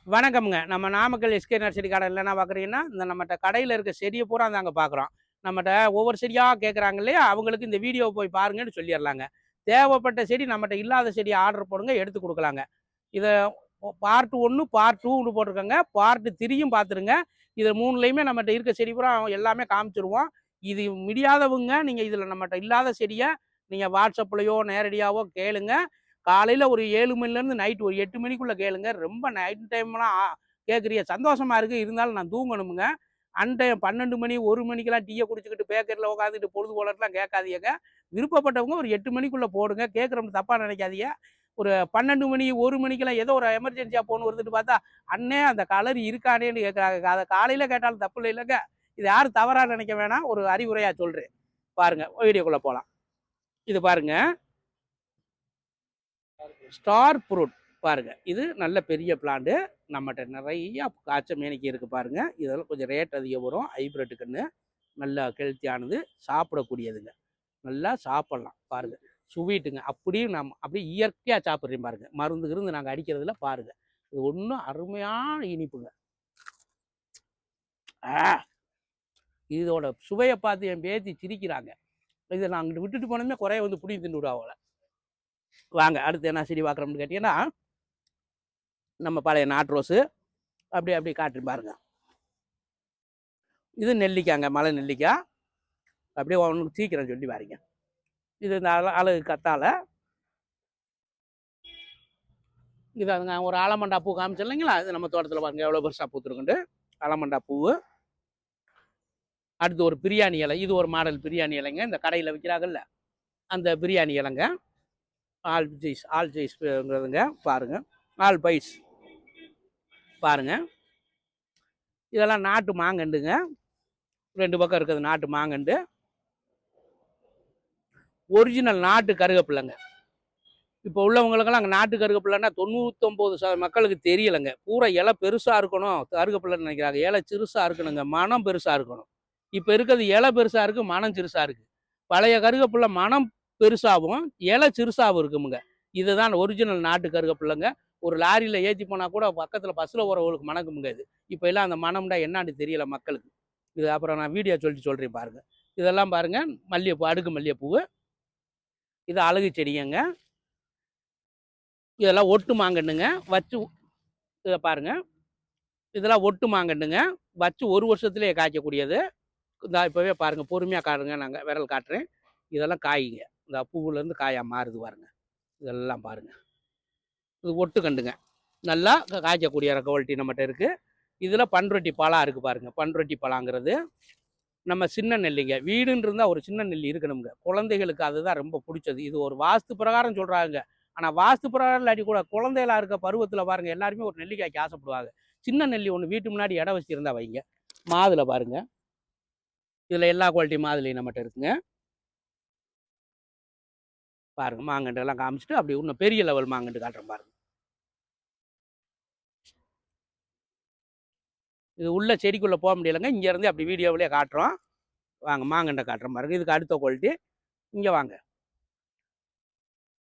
வணக்கம்ங்க. நம்ம Namakkal SK nursery garden என்ன பார்க்குறீங்கன்னா, இந்த நம்மட்ட கடையில இருக்க செடிய பூரா தாங்க பார்க்குறோம். நம்மட்ட ஒவ்வொரு செடியா கேட்குறாங்க இல்லையா? அவங்களுக்கு இந்த வீடியோவ போய் பாருங்கன்னு சொல்லிர்லாங்க. தேவைப்பட்ட செடி நம்மட்ட இல்லாத செடிய ஆர்டர் போடுங்க, எடுத்து குடுக்கலாங்க. இத பார்ட் 1, பார்ட் 2ன்னு போட்டிருக்கங்க. பார்ட் 3யும் பார்த்துருங்க. இது 3லயுமே நம்மட்ட இருக்க செடி பூரா எல்லாமே காமிச்சுருவோம். இது முடியாதவங்க, நீங்க இதுல நம்மட்ட இல்லாத செடிய நீங்க WhatsAppலயோ, நேரடியாவோ கேளுங்க. காலையில ஒரு 7 மணிலேருந்து நைட் ஒரு 8 மணிக்குள்ள கேளுங்க. ரொம்ப நைட் டைம்லாம் கேட்குறீங்க சந்தோஷமா இருக்கு. இருந்தாலும் நான் தூங்கணுமுங்க. அன்டைம் 12 மணி 1 மணிக்கெல்லாம் டீயை குடிச்சுக்கிட்டு பேக்கரியில் உட்காந்துட்டு பொழுது போலலாம் கேட்காதீங்க. விருப்பப்பட்டவங்க ஒரு 8 மணிக்குள்ள போடுங்க. கேட்குறோம்னு தப்பா நினைக்காதீங்க. ஒரு 12 மணி 1 மணிக்கெல்லாம் ஏதோ ஒரு எமர்ஜென்சியா போன் வருதுன்னு பார்த்தா, அண்ணே அந்த கலர் இருக்கானேன்னு கேட்குறாங்க. அதை காலையில கேட்டாலும் தப்பு இல்லை இல்லைங்க. இது யாரும் தவறா நினைக்க வேணாம். ஒரு அறிவுரையா சொல்றேன். பாருங்க வீடியோக்குள்ள போலாம். இது பாருங்க ஸ்டார் ஃப்ரூட் பாருங்க. இது நல்ல பெரிய பிளான்ட். நம்மகிட்ட நிறைய காய்ச்ச மேனிக்கு இருக்கு பாருங்க. இதெல்லாம் கொஞ்சம் ரேட் அதிகம் வரும். ஹைபிரிட்டுக்குன்னு நல்லா ஹெல்த்தியானது, சாப்பிடக்கூடியதுங்க. நல்லா சாப்பிடலாம் பாருங்க. சுவீட்டுங்க. அப்படியும் நம்ம அப்படியே இயற்கையாக சாப்பிட்றேன் பாருங்க. மருந்து கிருந்து நாங்கள் அடிக்கிறதுல பாருங்க. இது ஒன்றும் அருமையான இனிப்புங்க. இதோட சுவையை பார்த்து என் பேத்தி சிரிக்கிறாங்க. இதை நாங்கள் விட்டுட்டு போனோமே குறைய வந்து புடி தின்னு விடுவாங்கள. வாங்க அடுத்து என்ன செடி பார்க்குறோம்னு கேட்டீங்கன்னா, நம்ம பழைய நாட்டு ரோஸு அப்படி அப்படி காட்டு பாருங்க. இது நெல்லிக்காங்க, மலை நெல்லிக்காய். அப்படியே ஒன்று சீக்கிரம் சொல்லி பாருங்க. இது இந்த அழகு கத்தால. இது அதுங்க ஒரு ஆலமண்டா பூ காமிச்சு இல்லைங்களா? இது நம்ம தோட்டத்தில் பாருங்க எவ்வளோ பெருசாக பூத்துருக்குண்டு. ஆலமண்டா பூவு. அடுத்து ஒரு பிரியாணி இலை. இது ஒரு மாடல் பிரியாணி இலைங்க. இந்த கடையில் விற்கிறாங்கல்ல அந்த பிரியாணி இலைங்க. ஆல் ஜெய்ஸ்ங்கிறதுங்க பாருங்க. ஆல் பைஸ் பாருங்க. இதெல்லாம் நாட்டு மாங்கண்டுங்க. 2 பக்கம் இருக்குது நாட்டு மாங்கண்டு. ஒரிஜினல் நாட்டு கருகப்பிள்ளைங்க. இப்போ உள்ளவங்களுக்கெல்லாம் அங்கே நாட்டு கருகப்பிள்ளைன்னா 99% மக்களுக்கு தெரியலைங்க. பூரா இலை பெருசாக இருக்கணும் கருகப்பிள்ளைன்னு நினைக்கிறாங்க. இலை சிறுசாக இருக்கணுங்க, மனம் பெருசாக இருக்கணும். இப்போ இருக்கிறது இலை பெருசாக இருக்குது, மனம் சிறுசாக இருக்குது. பழைய கருகப்பிள்ளை மனம் பெருசாகவும் இலை சிறுசாகவும் இருக்குமுங்க. இதுதான் ஒரிஜினல் நாட்டு கருகப்பிள்ளைங்க. ஒரு லாரியில் ஏற்றி போனால் கூட பக்கத்தில் பஸ்ஸில் போகிறவங்களுக்கு மணக்குமுங்க. இது இப்போ எல்லாம் அந்த மனம்டா என்னான்னு தெரியல மக்களுக்கு. இது அப்புறம் நான் வீடியோ சொல்கிறேன் பாருங்கள். இதெல்லாம் பாருங்கள் மல்லிகைப்பூ, அடுக்கு மல்லிகைப்பூ. இது அழகு செடிங்க. இதெல்லாம் ஒட்டு மாங்கண்டுங்க. வச்சு இதை பாருங்க. இதெல்லாம் ஒட்டு மாங்கண்டுங்க. வச்சு 1 வருஷத்துலேயே காய்க்கக்கூடியது. இந்த இப்போவே பாருங்க, பொறுமையாக காட்டுங்க. நாங்கள் விரல் காட்டுறேன். இதெல்லாம் காய்ங்க. இந்த பூவுலேருந்து காயாக மாறுது பாருங்க. இதெல்லாம் பாருங்க. இது ஒட்டு கண்டுங்க. நல்லா காய்க்கக்கூடிய குவாலிட்டி நம்மகிட்ட இருக்குது. இதில் பன்ருட்டி பழம் இருக்குது பாருங்க. பன்ருட்டி பழங்கிறது நம்ம சின்ன நெல்லிங்க. வீடுன்னு இருந்தால் ஒரு சின்ன நெல்லி இருக்கணுங்க. குழந்தைகளுக்கு அதுதான் ரொம்ப பிடிச்சது. இது ஒரு வாஸ்து பிரகாரம் சொல்கிறாங்க. ஆனால் வாஸ்து பிரகாரம் இல்லாட்டி கூட குழந்தைகளா இருக்க பருவத்தில் பாருங்கள் எல்லாருமே ஒரு நெல்லிக்காய்க்கு ஆசைப்படுவாங்க. சின்ன நெல்லி ஒன்று வீட்டு முன்னாடி இடம் வச்சுருந்தா வைங்க. மாதுளை பாருங்க. இதில் எல்லா குவாலிட்டி மாதுளையும் நம்மகிட்ட இருக்குங்க. பாருங்க மாங்கண்டு எல்லாம் காமிச்சிட்டு அப்படி இன்னும் பெரிய லெவல் மாங்கண்டு காட்டுறேன் பாருங்க. இது உள்ள செடிக்குள்ளே போக முடியலைங்க. இங்கேருந்து அப்படி வீடியோவிலே காட்டுறோம். வாங்க மாங்கண்டை காட்டுறேன் பாருங்க. இதுக்கு அடுத்த குவாலிட்டி. இங்கே வாங்க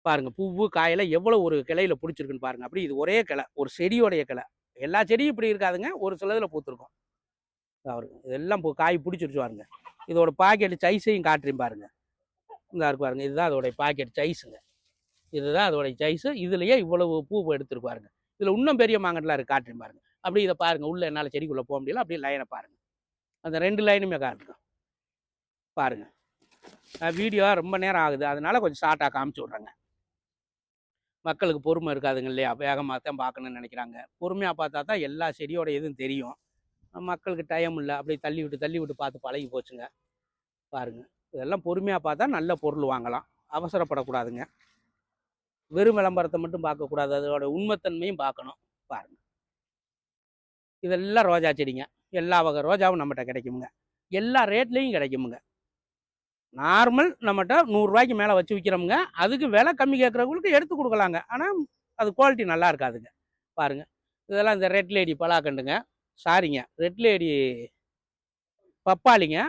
பாருங்க. பூவு காயில எவ்வளோ ஒரு கிளையில பிடிச்சிருக்குன்னு பாருங்க. அப்படி இது ஒரே கிளை, ஒரு செடியோடைய கிளை. எல்லா செடியும் இப்படி இருக்காதுங்க. ஒரு சிலதில் பூத்துருக்கும். அவருக்கு இதெல்லாம் காய் பிடிச்சிருச்சு பாருங்க. இதோட பாக்கெட் சைஸையும் காட்டுறேன் பாருங்க. இந்த இருக்கு பாருங்க. இதுதான் அதோடைய பாக்கெட் சைஸுங்க. இதுதான் அதோடைய சைஸு. இதுலயே இவ்வளவு பூ எடுத்துருப்பாருங்க. இதில் இன்னும் பெரிய மாங்கட்டெலாம் இருக்குது, காட்டுறேன் பாருங்க. அப்படி இதை பாருங்க. உள்ள என்னால் செடிக்குள்ளே போக முடியல. அப்படியே லைனை பாருங்க. அந்த 2 லைனுமே காட்டுங்க பாருங்க. வீடியோ ரொம்ப நேரம் ஆகுது, அதனால கொஞ்சம் ஷார்ட்டாக காமிச்சு விட்றேங்க. மக்களுக்கு பொறுமை இருக்காதுங்க இல்லையா? வேகமாக தான் பார்க்கணுன்னு நினைக்கிறாங்க. பொறுமையாக பார்த்தா தான் எல்லா செடியோட எதுவும் தெரியும். மக்களுக்கு டைம் இல்லை. அப்படியே தள்ளி விட்டு பார்த்து பழகி போச்சுங்க. பாருங்க. இதெல்லாம் பொறுமையாக பார்த்தா நல்ல பொருள் வாங்கலாம். அவசரப்படக்கூடாதுங்க. வெறும் விளம்பரத்தை மட்டும் பார்க்கக்கூடாது. அதோட உண்மைத்தன்மையும் பார்க்கணும். பாருங்க. இதெல்லாம் ரோஜா செடிங்க. எல்லா வகை ரோஜாவும் நம்மகிட்ட கிடைக்குமுங்க. எல்லா ரேட்லேயும் கிடைக்குமுங்க. நார்மல் நம்மகிட்ட 100 ரூபாய்க்கு மேலே வச்சு விற்கிறோமுங்க. அதுக்கு விலை கம்மி கேட்குறவங்களுக்கு எடுத்து கொடுக்கலாங்க. ஆனால் அது குவாலிட்டி நல்லா இருக்காதுங்க. பாருங்கள். இதெல்லாம் இந்த ரெட் லேடி பலாக்கண்டுங்க. சாரிங்க, ரெட் லேடி பப்பாளிங்க.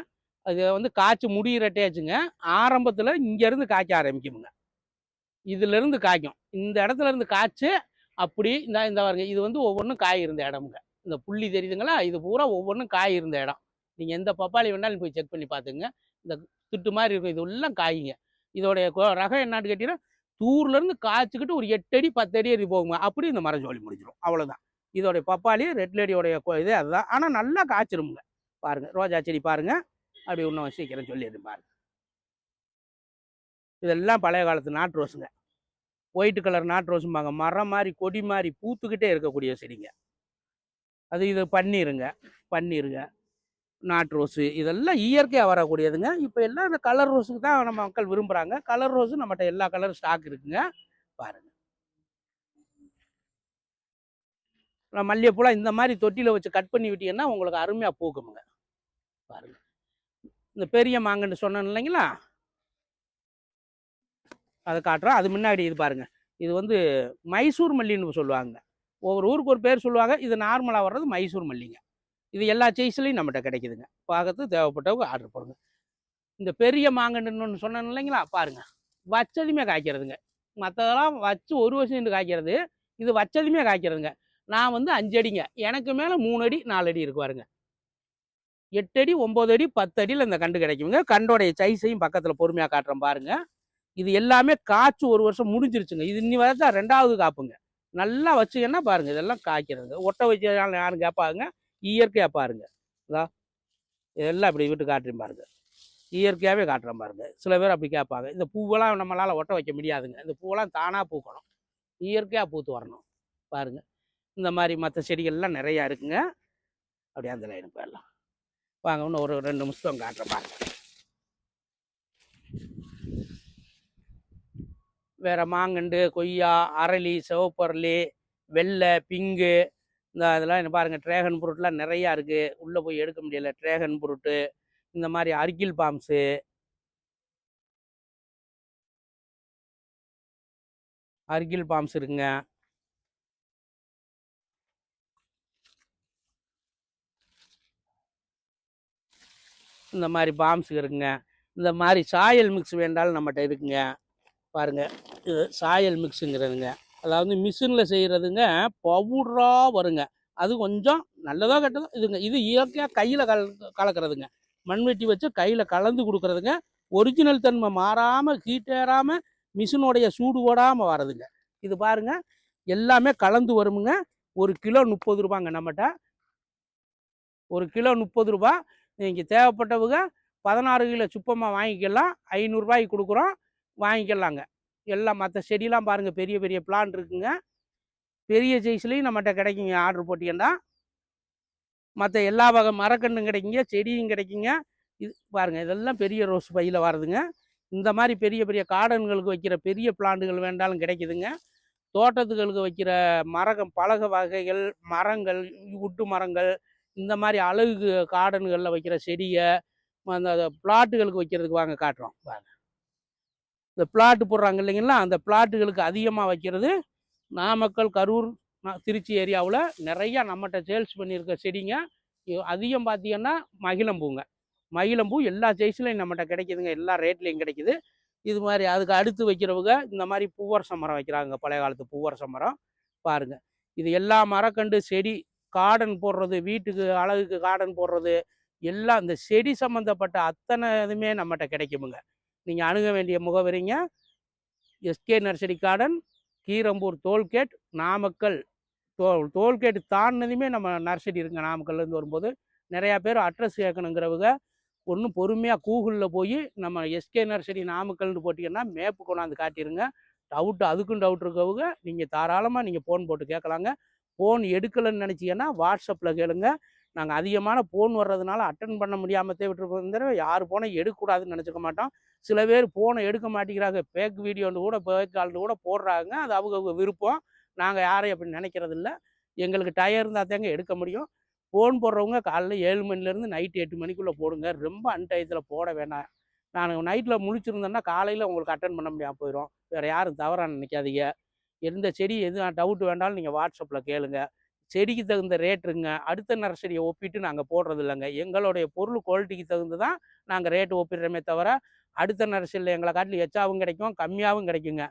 அது வந்து காய்ச்சி முடிகிற டேஜுங்க. ஆரம்பத்தில் இங்கேருந்து காய்க்க ஆரம்பிக்குமுங்க. இதிலேருந்து காய்க்கும். இந்த இடத்துல இருந்து காய்ச்சி அப்படி இந்த பாருங்க, இது வந்து ஒவ்வொன்றும் காய் இருந்த இடமுங்க. இந்த புள்ளி தெரியுதுங்களா, இது பூரா ஒவ்வொன்றும் காய் இருந்த இடம். நீங்கள் எந்த பப்பாளி வேணாலும் போய் செக் பண்ணி பார்த்துங்க. இந்த திட்டு மாதிரி இருக்கும், இது எல்லாம் காய்ங்க. இதோடைய ரகம் என்னான்னு கேட்டீங்கன்னா, தூர்லேருந்து காய்ச்சிக்கிட்டு ஒரு 8 அடி 10 அடி போகுங்க. அப்படி இந்த மரம் ஜோலி முடிஞ்சிடும், அவ்வளோதான். இதோடைய பப்பாளி ரெட் லேடியோடைய இது அதுதான். ஆனால் நல்லா காய்ச்சிருமுங்க. பாருங்க, ரோஜா செடி பாருங்க, அப்படி இன்னும் சீக்கிரம் சொல்லிடுறேன் பாருங்க. இதெல்லாம் பழைய காலத்து நாட்டு ரோஸுங்க. ஒயிட் கலர் நாட்டு ரோஸும்பாங்க. மரம் மாதிரி கொடி மாதிரி பூத்துக்கிட்டே இருக்கக்கூடிய செடிங்க அது. இது பன்னீருங்க நாட்டு ரோஸு இதெல்லாம் இயற்கையாக வரக்கூடியதுங்க. இப்போ எல்லாம் இந்த கலர் ரோஸுக்கு தான் நம்ம மக்கள் விரும்புகிறாங்க. கலர் ரோஸு நம்மகிட்ட எல்லா கலர் ஸ்டாக் இருக்குங்க. பாருங்க, மல்லிகைப்பூலாம் இந்த மாதிரி தொட்டியில் வச்சு கட் பண்ணி விட்டீங்கன்னா உங்களுக்கு அருமையாக பூக்குமுங்க. பாருங்க, இந்த பெரிய மாங்கன்னு சொன்னேன் இல்லைங்களா, அதை காட்டுறோம். அது முன்னாடி இது பாருங்க, இது வந்து மைசூர் மல்லின்னு சொல்லுவாங்க. ஒவ்வொரு ஊருக்கு ஒரு பேர் சொல்லுவாங்க. இது நார்மலாக வர்றது மைசூர் மல்லிங்க. இது எல்லா சைஸ்லையும் நம்மகிட்ட கிடைக்குதுங்க. பார்க்கறது தேவைப்பட்டவங்க ஆர்டர் போடுங்க. இந்த பெரிய மாங்கன்னு ஒன்று சொன்னேன் இல்லைங்களா, பாருங்க, வச்சதுமே காய்க்கிறதுங்க. மற்றதெல்லாம் வச்சு ஒரு வருஷம் நின்று காய்க்கிறது, இது வச்சதுமே காய்க்கிறதுங்க. நான் வந்து 5 அடிங்க, எனக்கு மேலே 3 அடி 4 அடி இருக்கு பாருங்க. 8 அடி 9 அடி 10 அடியில் இந்த கண்டு கிடைக்குங்க. கண்டோடைய சைஸையும் பக்கத்தில் பொறுமையாக காட்டுறேன் பாருங்க. இது எல்லாமே காய்ச்சி ஒரு வருஷம் முடிஞ்சிருச்சுங்க. இது இன்னி வரைக்கும் 2வது காப்புங்க. நல்லா வச்சுங்கன்னா பாருங்க, இதெல்லாம் காய்க்கிறதுங்க. ஒட்ட வச்சாலும் யாரும் கேட்பாங்க, இயற்கையாக பாருங்க. இதெல்லாம் இப்படி விட்டு காட்டுறேன் பாருங்க, இயற்கையாகவே காட்டுறேன் பாருங்க. சில பேர் அப்படி கேட்பாங்க. இந்த பூவெல்லாம் நம்மளால் ஒட்ட வைக்க முடியாதுங்க. இந்த பூவெல்லாம் தானாக பூக்கணும், இயற்கையாக பூத்து வரணும். பாருங்க, இந்த மாதிரி மற்ற செடிகள்லாம் நிறையா இருக்குங்க. அப்படியே அந்த லைனுக்கு போயிடலாம் வாங்க. இன்னும் ஒரு 2 நிமிஷம் காட்டுறேன் பாருங்க. வேறு மாங்கண்டு, கொய்யா, அரளி, சிவப்பரளி, வெள்ளை, பிங்கு, இந்த இதெல்லாம் என்ன பாருங்கள். ட்ராகன் ஃப்ரூட்லாம் நிறையா இருக்குது. உள்ளே போய் எடுக்க முடியலை. ட்ராகன் ஃப்ரூட்டு, இந்த மாதிரி அர்கில் பாம்ஸு, இருக்குங்க. இந்த மாதிரி பாம்ஸு இருக்குங்க. இந்த மாதிரி சாயல் மிக்ஸ் வேண்டாலும் நம்மகிட்ட இருக்குங்க. பாருங்கள், இது சாயல் மிக்ஸுங்கிறதுங்க. அதாவது மிஷினில் செய்கிறதுங்க, பவுடராக வருங்க. அது கொஞ்சம் நல்லதோ கெட்டதோ இதுங்க. இது இயற்கையாக கையில் கலக்கிறதுங்க. மண்வெட்டி வச்சு கையில் கலந்து கொடுக்குறதுங்க. ஒரிஜினல் தன்மை மாறாமல், ஹீட்டேறாமல், மிஷினுடைய சூடு ஓடாமல் வரதுங்க. இது பாருங்கள், எல்லாமே கலந்து வருமுங்க. 1 கிலோ 30 ரூபாங்க நம்மகிட்ட. 1 கிலோ 30 ரூபா. நீங்கள் தேவைப்பட்டவங்க 16 கிலோ சுப்பமாக வாங்கிக்கலாம். 500 ரூபாய்க்கு கொடுக்குறோம், வாங்கிக்கலாங்க. எல்லாம் மற்ற செடியெலாம் பாருங்கள், பெரிய பெரிய பிளான்ட் இருக்குங்க. பெரிய சைஸ்லேயும் நம்மகிட்ட கிடைக்குங்க. ஆர்டர் போட்டிங்கன்னா மற்ற எல்லா வகை மரக்கன்றும் கிடைக்குங்க, செடியும் கிடைக்குங்க. இது பாருங்கள், இதெல்லாம் பெரிய ரோஸ் பையில் வருதுங்க. இந்த மாதிரி பெரிய பெரிய கார்டன்களுக்கு வைக்கிற பெரிய பிளான்ட்டுகள் வேண்டாலும் கிடைக்குதுங்க. தோட்டத்துகளுக்கு வைக்கிற பலகை வகைகள், மரங்கள், உட்டு மரங்கள், இந்த மாதிரி அழகு கார்டன்களில் வைக்கிற செடியை அந்த பிளாட்டுகளுக்கு வைக்கிறதுக்கு வாங்க காட்டுறோம். பாருங்க, இந்த பிளாட்டு போடுறாங்க இல்லைங்களா, அந்த பிளாட்டுகளுக்கு அதிகமாக வைக்கிறது நாமக்கல், கரூர், திருச்சி ஏரியாவில் நிறையா நம்மகிட்ட சேல்ஸ் பண்ணியிருக்க செடிங்க. அதிகம் பார்த்தீங்கன்னா மகிழம்பூ எல்லா சைஸ்லையும் நம்மகிட்ட கிடைக்குதுங்க. எல்லா ரேட்லேயும் கிடைக்குது. இது மாதிரி அதுக்கு அடுத்து வைக்கிறவங்க இந்த மாதிரி பூவரச மரம் வைக்கிறாங்க. பழைய காலத்து பூவரச மரம் பாருங்கள். இது எல்லா மரக்கண்டு செடி கார்டன் போடுறது, வீட்டுக்கு அழகுக்கு கார்டன் போடுறது, எல்லாம் இந்த செடி சம்மந்தப்பட்ட அத்தனை இதுவுமே நம்மகிட்ட கிடைக்குமுங்க. நீங்கள் அணுக வேண்டிய முகவரிங்க, SK nursery garden, Keerambur tollgate, Namakkal. Tollgate தாண்டினதுமே நம்ம நர்சரி இருக்குங்க. நாமக்கல்லேருந்து வரும்போது நிறையா பேர் அட்ரஸ் கேட்கணுங்கிறவங்க ஒன்றும் பொறுமையாக கூகுளில் போய் நம்ம எஸ்கே நர்சரி நாமக்கல்னு போட்டிங்கன்னா மேப்பு கொண்டாந்து காட்டிடுங்க. அதுக்கும் டவுட் இருக்கவங்க நீங்கள் தாராளமாக நீங்கள் ஃபோன் போட்டு கேட்கலாங்க. ஃபோன் எடுக்கலைன்னு நினச்சிங்கன்னா வாட்ஸ்அப்பில் கேளுங்க. நாங்கள் அதிகமான ஃபோன் வர்றதுனால அட்டன் பண்ண முடியாமத்தே விட்டுருக்கோம். யார் ஃபோனை எடுக்கக்கூடாதுன்னு நினச்சிக்க மாட்டோம். சில பேர் ஃபோனை எடுக்க மாட்டேங்கிறாங்க, ஃபேக் வீடியோன்னு கூட ஃபேக் கால்னு கூட போடுறாங்க. அது அவங்க விருப்பம். நாங்கள் யாரையும் அப்படி நினைக்கிறது இல்லை. எங்களுக்கு டயர் இருந்தால் தாங்க எடுக்க முடியும். ஃபோன் போடுறவங்க காலைல 7 மணிலேருந்து நைட்டு 8 மணிக்குள்ளே போடுங்க. ரொம்ப அன்டயத்தில் போட வேணாம். நான் நைட்டில் முழிச்சிருந்தேன்னா காலையில் உங்களுக்கு அட்டன் பண்ண முடியாமல் போயிடும். வேறு யாரும் தவறாக நினைக்காதீங்க. எந்த செடி எதுவும் டவுட் வேண்டாலும் நீங்கள் வாட்ஸ்அப்பில் கேளுங்க. செடிக்கு தகுந்த ரேட்டுங்க. அடுத்த நர்சரியை ஒப்பிட்டு நாங்கள் போடுறது இல்லைங்க. எங்களுடைய பொருள் குவாலிட்டிக்கு தகுந்து தான் நாங்கள் ரேட்டு ஒப்பிடுறோமே தவிர அடுத்த நர்சரியில் எங்களை காட்டில் எச்சாவும் கிடைக்கும், கம்மியாகவும் கிடைக்குங்க.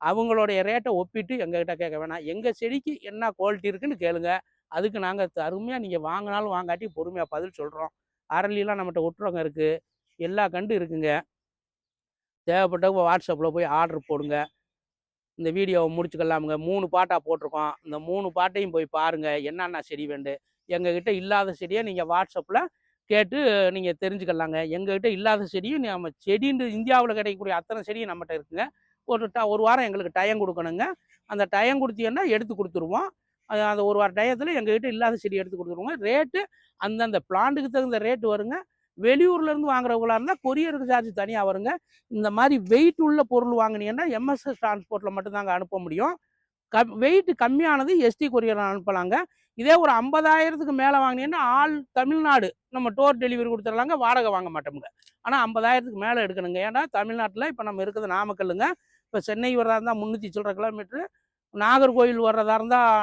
அவங்களுடைய ரேட்டை ஒப்பிட்டு எங்ககிட்ட கேட்க வேணாம். எங்கள் செடிக்கு என்ன குவாலிட்டி இருக்குன்னு கேளுங்க. அதுக்கு நாங்கள் அருமையாக நீங்கள் வாங்கினாலும் வாங்காட்டி பொறுமையாக பதில் சொல்கிறோம். அரளிலாம் நம்மகிட்ட ஒட்டுறவங்க இருக்குது, எல்லா கண்டு இருக்குங்க. தேவைப்பட்டவங்க வாட்ஸ்அப்பில் போய் ஆர்டர் போடுங்க. இந்த வீடியோவை முடிச்சுக்கலாமுங்க. 3 பாட்டாக போட்டிருக்கோம். இந்த 3 பாட்டையும் போய் பாருங்கள், என்னென்ன செடி வேண்டு. எங்ககிட்ட இல்லாத செடியை நீங்கள் வாட்ஸ்அப்பில் கேட்டு நீங்கள் தெரிஞ்சுக்கலாங்க. எங்ககிட்ட இல்லாத செடியும் நம்ம செடின்னு இந்தியாவில் கிடைக்கக்கூடிய அத்தனை செடியும் நம்மகிட்ட இருக்குங்க. ஒரு வாரம் எங்களுக்கு டைம் கொடுக்கணுங்க. அந்த டைம் கொடுத்தீங்கன்னா எடுத்து கொடுத்துருவோம். அந்த ஒரு வார டயத்தில் எங்ககிட்ட இல்லாத செடி எடுத்து கொடுத்துருவோங்க. ரேட்டு அந்தந்த பிளான்ட்டுக்கு தகுந்த ரேட்டு வருங்க. வெளியூர்லேருந்து வாங்குறவங்களா இருந்தால் கொரியருக்கு சார்ஜ் தனியாக வருங்க. இந்த மாதிரி வெயிட் உள்ள பொருள் வாங்கினீங்கன்னா எம்எஸ்எஸ் டிரான்ஸ்போர்ட்டில் மட்டும்தாங்க அனுப்ப முடியும். வெயிட் கம்மியானது எஸ்டி கொரியர் அனுப்பலாங்க. இதே ஒரு 50,000க்கு மேலே வாங்கினீங்கன்னா ஆல் தமிழ்நாடு நம்ம டோர் டெலிவரி கொடுத்துடலாங்க. வாடகை வாங்க மாட்டோமுங்க. ஆனால் 50,000க்கு மேலே எடுக்கணுங்க. ஏன்னா தமிழ்நாட்டில் இப்போ நம்ம இருக்கிறது நாமக்கல்லுங்க. இப்போ சென்னை வர்றதா இருந்தால் 300 சில்லற கிலோமீட்ரு, நாகர்கோவில் வர்றதா இருந்தால்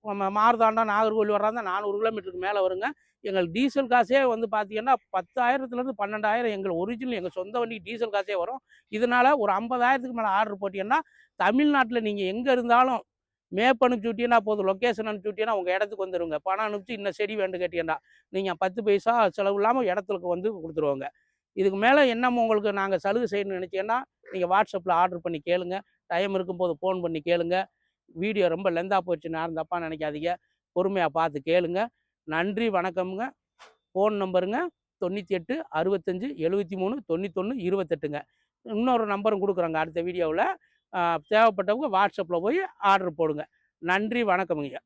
நம்ம மார்தாண்டா நாகர்கோவில் வர்றதா இருந்தால் 400 கிலோமீட்டருக்கு மேலே வருங்க. எங்களுக்கு டீசல் காசே வந்து பார்த்தீங்கன்னா 10,000லேருந்து 12,000 எங்கள் ஒரிஜினல் எங்கள் சொந்த வண்டிக்கு டீசல் காசே வரும். இதனால் ஒரு 50,000க்கு மேலே ஆர்டர் போட்டிங்கன்னா தமிழ்நாட்டில் நீங்கள் எங்கே இருந்தாலும் மேப் அனுப்பிச்சி விட்டீங்கன்னா போதும், லொக்கேஷன் அனுப்பிச்சி விட்டீங்கன்னா உங்கள் இடத்துக்கு வந்துடுங்க. பணம் அனுப்பிச்சு இன்னும் செடி வேண்டு கேட்டீங்கன்னா நீங்கள் 10 பைசா செலவு இல்லாமல் இடத்துக்கு வந்து கொடுத்துருவோங்க. இதுக்கு மேலே என்ன உங்களுக்கு நாங்கள் சலுகை செய்யணும்னு நினச்சிங்கன்னா நீங்கள் வாட்ஸ்அப்பில் ஆர்டர் பண்ணி கேளுங்க. டைம் இருக்கும்போது ஃபோன் பண்ணி கேளுங்க. வீடியோ ரொம்ப லெந்தாக போச்சுன்னு யாரும் தப்பாக நினைக்காதீங்க. பொறுமையாக பார்த்து கேளுங்க. நன்றி, வணக்கம்ங்க. ஃபோன் நம்பருங்க 98 65 73 91 28ங்க. இன்னொரு நம்பரும் கொடுக்குறோங்க அடுத்த வீடியோவில். தேவைப்பட்டவங்க வாட்ஸ்அப்பில் போய் ஆர்டர் போடுங்க. நன்றி, வணக்கமுங்க.